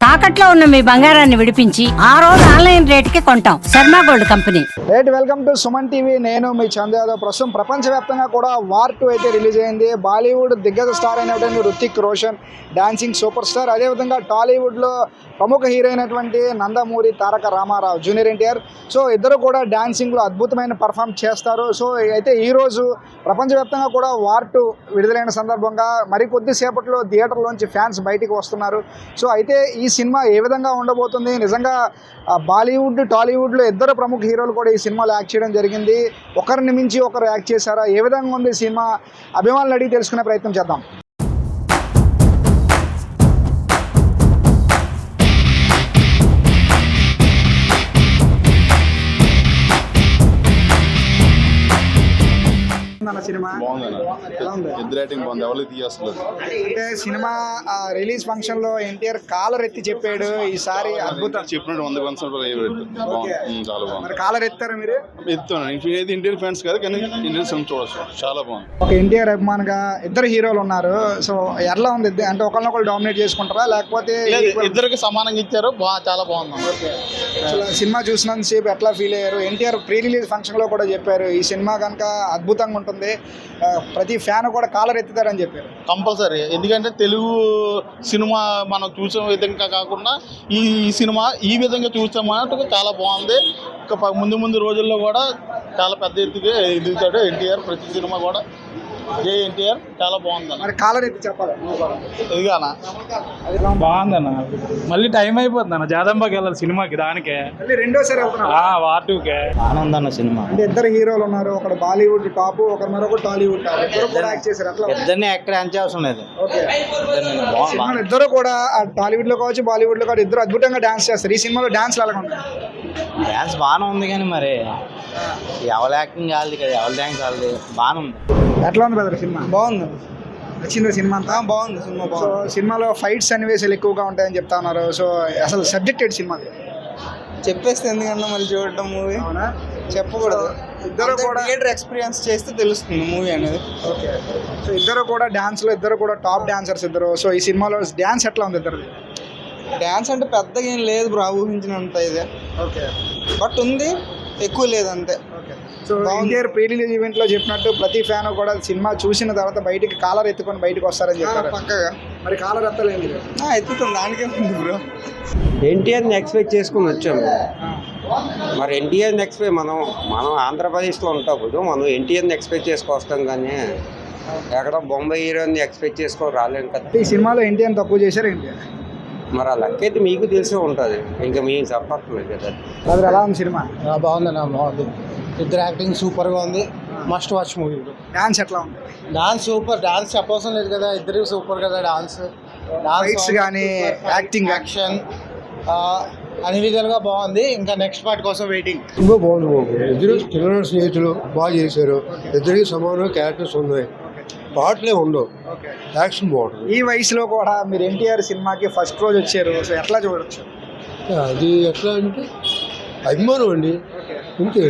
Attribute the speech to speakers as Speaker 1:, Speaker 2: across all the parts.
Speaker 1: తాకట్లో ఉన్న మీ బంగారాన్ని విడిపించి ఆ రోజు ఆన్లైన్ రేటుకి కొంటాం. Sharma gold company.
Speaker 2: Welcome to Suman TV. నేను మీ చంద్ర యాదవ్. ప్రస్తుతం ప్రపంచవ్యాప్తంగా కూడా వార్ 2 అయితే రిలీజ్ అయింది. బాలీవుడ్ దిగ్గజ స్టార్ అయినటువంటి Ruthik Roshan, dancing super star, అదేవిధంగా టాలీవుడ్లో ప్రముఖ హీరో అయినటువంటి నందమూరి తారక రామారావు, జూనియర్ ఎన్టీఆర్. సో ఇద్దరు కూడా డాన్సింగ్లో అద్భుతమైన పర్ఫామ్ చేస్తారు. సో అయితే ఈరోజు ప్రపంచవ్యాప్తంగా కూడా వార్ 2 విడుదలైన సందర్భంగా మరికొద్దిసేపట్లో థియేటర్లోంచి ఫ్యాన్స్ బయటికి వస్తున్నారు. సో అయితే ఈ సినిమా ఏ విధంగా ఉండబోతుంది, నిజంగా బాలీవుడ్ టాలీవుడ్లో ఇద్దరు ప్రముఖ హీరోలు కూడా ఈ సినిమాలో యాక్ట్ చేయడం జరిగింది. ఒకరిని మించి ఒకరు యాక్ట్ చేశారా, ఏ విధంగా ఉంది సినిమా, అభిమానులు అడిగి తెలుసుకునే ప్రయత్నం చేద్దాం. సినిమా
Speaker 3: ఇద్దరు రేటింగ్ బాగుంది, ఎవరికి తీయలేదు.
Speaker 2: అంటే సినిమా రిలీజ్ ఫంక్షన్ లో ఎన్టీఆర్ కాలర్ ఎత్తి చెప్పాడు, ఈసారి అద్భుతం
Speaker 3: చెప్పినట్టు 100% చాలా బాగుంది.
Speaker 2: మరి కాలర్ ఎత్తారా మీరు?
Speaker 3: ఎత్తున్నాను. ఏది ఇండియన్ ఫ్యాన్స్ కాదు కానీ ఇండియన్ సినిమా చూడొచ్చు, చాలా బాగుంది.
Speaker 2: ఒక ఎన్టీఆర్ అభిమానిగా ఇద్దరు హీరోలు ఉన్నారు. సో ఎలా ఉంది, అంటే ఒకరినొకరు డామినేట్ చేసుకుంటారా లేకపోతే
Speaker 3: ఇద్దరికి సమానంగా ఇచ్చారు, చాలా బాగుంది.
Speaker 2: సినిమా చూసినంతసేపు ఎట్లా ఫీల్ అయ్యారు? ఎన్టీఆర్ ప్రీ రిలీజ్ ఫంక్షన్ లో కూడా చెప్పారు ఈ సినిమా కనుక అద్భుతంగా ఉంటుంది, ప్రతి ఫ్యాన్ కూడా కాలర్ ఎత్తుతారని చెప్పారు.
Speaker 3: కంపల్సరీ, ఎందుకంటే తెలుగు సినిమా మనం చూసే విధంగా కాకుండా ఈ సినిమా ఈ విధంగా చూసామంటే చాలా బాగుంది. ముందు ముందు రోజుల్లో కూడా చాలా పెద్ద ఎత్తుగా ఎదుగుతాడు ఎన్టీఆర్. ప్రతి సినిమా కూడా జై ఎన్టీఆర్, చాలా బాగుంది.
Speaker 2: మరి కాలర్ ఎత్తి చెప్పాలి
Speaker 3: ఇదిగానా
Speaker 4: బాగుందన్న. మళ్ళీ టైం అయిపోతుంది అన్న, జాదంబాకి వెళ్ళాలి సినిమాకి, దానికే
Speaker 2: రెండోసారి
Speaker 4: వార్ 2కే.
Speaker 5: ఆనందన్న సినిమా
Speaker 2: అంటే ఇద్దరు హీరోలు ఉన్నారు, ఒకడు బాలీవుడ్ టాప్, ఒకరు మరొక టాలీవుడ్ టాప్, ఇద్దరు కూడా యాక్ట్ చేశారు. అట్లా
Speaker 5: ఇద్దరిని యాక్టర్ యాక్ట్ అవసరం లేదు.
Speaker 2: సినిమాలో ఇద్దరు కూడా టాలీవుడ్ లో కావచ్చు బాలీవుడ్ లో కావచ్చు ఇద్దరు అద్భుతంగా డాన్స్ చేస్తారు. ఈ సినిమాలో డాన్స్ ఎలా ఉంటాయి?
Speaker 5: డ్యాన్స్ బాగానే ఉంది కానీ మరి ఎవరి యాక్టింగ్ కాదు కదా, ఎవరి డ్యాన్స్ కాదు, బాగానే ఉంది.
Speaker 2: ఎట్లా ఉంది బ్రదర్ సినిమా?
Speaker 6: బాగుంది.
Speaker 2: నచ్చింది సినిమా అంతా?
Speaker 6: బాగుంది సినిమా.
Speaker 2: సో సినిమాలో ఫైట్ సన్నివేశాలు ఎక్కువగా ఉంటాయని చెప్తా ఉన్నారు. సో అసలు సబ్జెక్ట్ ఏంటి సినిమా?
Speaker 6: చెప్పేస్తే ఎందుకన్నా మళ్ళీ చూడటం మూవీ
Speaker 2: అవునా?
Speaker 6: చెప్పకూడదు.
Speaker 2: ఇద్దరు కూడా
Speaker 6: థియేటర్ ఎక్స్పీరియన్స్ చేస్తే తెలుస్తుంది మూవీ అనేది.
Speaker 2: ఓకే. సో ఇద్దరు కూడా డాన్స్లో ఇద్దరు కూడా టాప్ డాన్సర్స్ ఇద్దరు. సో ఈ సినిమాలో డాన్స్ ఎట్లా ఉంది ఇద్దరు?
Speaker 6: డ్యాన్స్ అంటే పెద్దగా ఏం లేదు బ్రో, ఊహించినంత ఇదే.
Speaker 2: ఓకే.
Speaker 6: బట్ ఉంది, ఎక్కువ లేదు అంతే.
Speaker 2: Okay. So NTR pre release ఈవెంట్లో చెప్పినట్టు ప్రతి ఫ్యాన్ కూడా సినిమా చూసిన తర్వాత బయటికి కాలర్ ఎత్తుకొని బయటకు వస్తారని చెప్పారు.
Speaker 6: పక్కగా
Speaker 2: మరి కాలర్ ఎత్తలేదు?
Speaker 6: ఎత్తుతుంది, దానికే ఉంది బ్రో.
Speaker 7: ఎన్టీఆర్ని ఎక్స్పెక్ట్ చేసుకుని వచ్చాము. మరి ఎన్టీఆర్ని ఎక్స్పెక్ట్ మనం ఆంధ్రప్రదేశ్లో ఉంటాప్పుడు మనం ఎన్టీఆర్ని ఎక్స్పెక్ట్ చేసుకొస్తాం కానీ ఎక్కడ బొంబాయి హీరోని ఎక్స్పెక్ట్ చేసుకొని రాలేము కదా.
Speaker 2: ఈ సినిమాలో ఎన్టీఆర్ తక్కువ చేశారు ఎన్టీఆర్.
Speaker 7: మరి ఆ లక్ అయితే మీకు తెలిసే ఉంటుంది, ఇంకా మేము చెప్పట్లేదు కదా.
Speaker 2: అది ఎలా ఉంది సినిమా?
Speaker 6: బాగుందన్న, బాగుంది. ఇద్దరు యాక్టింగ్ సూపర్గా ఉంది, మస్ట్ వాచ్ మూవీ.
Speaker 2: డాన్స్ ఎట్లా ఉంది?
Speaker 6: డాన్స్ సూపర్, డాన్స్ చెప్పవసరం లేదు కదా, ఇద్దరు సూపర్ కదా. డాన్స్
Speaker 2: ఫైట్స్ కానీ యాక్టింగ్
Speaker 6: యాక్షన్ అన్ని విధాలుగా బాగుంది. ఇంకా నెక్స్ట్ పార్ట్ కోసం వెయిటింగ్.
Speaker 8: ತುಂಬ బాగుంది బాబు. ఇద్దరు చిన్న స్నేహితులు బాగా చేశారు, ఇద్దరికి సమాన క్యారెక్టర్స్ ఉన్నాయి, పాటలే ఉండవు, యాక్షన్ బాగుంటుంది.
Speaker 2: ఈ వయసులో కూడా మీరు ఎన్టీఆర్ సినిమాకి ఫస్ట్ రోజు వచ్చారు. సో ఎట్లా చూడొచ్చు?
Speaker 8: అది ఎట్లా అంటే అభిమానం అండి, అంతే.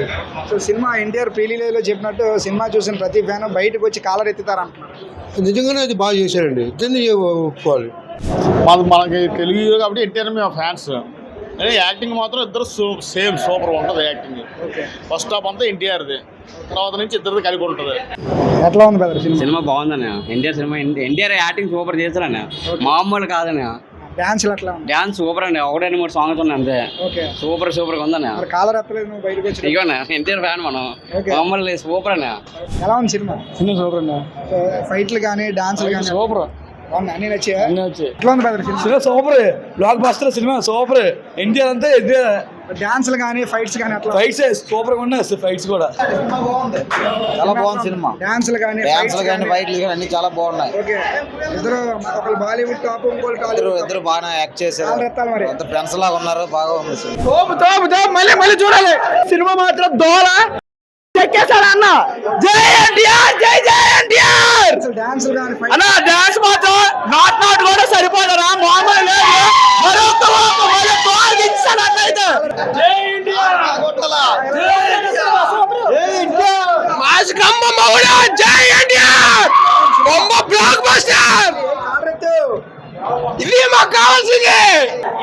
Speaker 2: సో సినిమా ఎన్టీఆర్ ప్రీలీలో చెప్పినట్టు సినిమా చూసిన ప్రతి ఫ్యాన్ బయటకు వచ్చి కాలర్ ఎత్తుతారు అంటున్నారు.
Speaker 8: నిజంగానే అది బాగా చేశారండి, ఇద్దరిని ఒప్పుకోవాలి.
Speaker 3: మనకి తెలుగు హీరో కాబట్టి ఎన్టీఆర్ మేము ఫ్యాన్స్. యాక్టింగ్ మాత్రం ఇద్దరు సేమ్ సూపర్ ఉంటుంది యాక్టింగ్. ఫస్ట్ హాఫ్ అంతా ఎన్టీఆర్ది, తర్వాత నుంచి ఇద్దరిది కలిపి ఉంటుంది.
Speaker 2: ఎట్లా ఉంది బ్రదర్ సినిమా?
Speaker 9: సినిమా బాగుందన్న. ఎన్టీఆర్ యాక్టింగ్ సూపర్ చేశారన్న, మామూలు కాదన్న.
Speaker 2: డాన్స్ ఎట్లా ఉంది?
Speaker 9: డాన్స్ సూపర్ అండి, 1-2-3 సాంగ్స్ ఉన్నాయి అంతే. సూపర్ గా ఉందన్న.
Speaker 2: కాలర్ ఎత్తలేదు నువ్వు బయటకు వచ్చి?
Speaker 9: ఇగోనా ఎన్టీఆర్ ఫ్యాన్ మనం, మామూలు లేదు, సూపర్ అన్న.
Speaker 2: ఎలా ఉంది సినిమా?
Speaker 4: సూపర్ అన్న.
Speaker 2: ఫైట్లు కానీ డాన్స్లు కానీ
Speaker 4: సూపర్,
Speaker 2: అన్ని నచ్చాయా? ఎట్లా ఉంది brother
Speaker 4: cinema? Super, block buster cinema, super. NTR అంతా
Speaker 2: డాన్స్లు కానీ ఫైట్స్ కానీ అట్లా
Speaker 4: ఫైట్స్ సూపర్ గా ఉన్నాయి, ఫైట్స్ కూడా
Speaker 5: చాలా బాగుంది సినిమా.
Speaker 2: డాన్స్లు కానీ
Speaker 5: డ్యాన్స్లు కానీ ఫైట్లు కానీ అన్ని చాలా బాగున్నాయి.
Speaker 2: ఓకే. ఇద్దరు ఒకరు బాలీవుడ్ టాప్, ఇంకోటి టాలీవుడ్.
Speaker 5: ఇద్దరు బాగా యాక్ట్ చేశారు,
Speaker 2: మరి
Speaker 5: ఇద్దరు ఫ్రెండ్స్ లాగా ఉన్నారు, బాగా ఉంది.
Speaker 4: మళ్ళీ చూడాలి సినిమా మాత్రం దోల అన్న. జై ఎన్టీఆర్, జై జై ఎన్టీఆర్.
Speaker 2: డాన్స్లు కానీ
Speaker 4: అన్న డాన్స్ మాత్రం నాట్ కూడా సరిపోదరా, మామూలు లేదు.
Speaker 7: ఇది మాకు కావాల్సింది.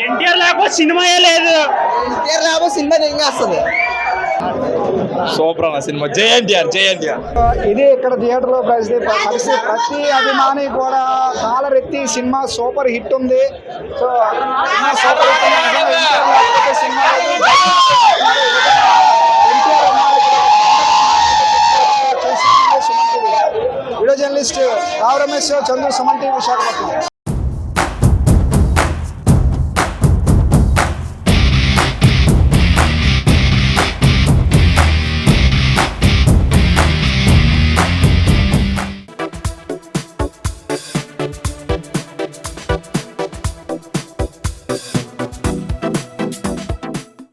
Speaker 4: ఎన్టీఆర్ లేకపోతే సినిమాయే లేదు.
Speaker 5: సినిమా ఏం వస్తుంది.
Speaker 7: సూపర్ అన్న సినిమా. జై ఎన్టీఆర్, జై ఎన్టీఆర్.
Speaker 2: ఇది ఇక్కడ థియేటర్లో పరిస్థితి. ప్రతి అభిమాని కూడా కాలరెత్తి సినిమా సూపర్ హిట్ ఉంది. సో సినిమా సూపర్ హిట్ ఉంది. ఎన్టీఆర్ లేకపోతే సినిమా లేదు. NTR video journalist Rao Ramesh, Chandru, Suman TV, Visakhapatnam.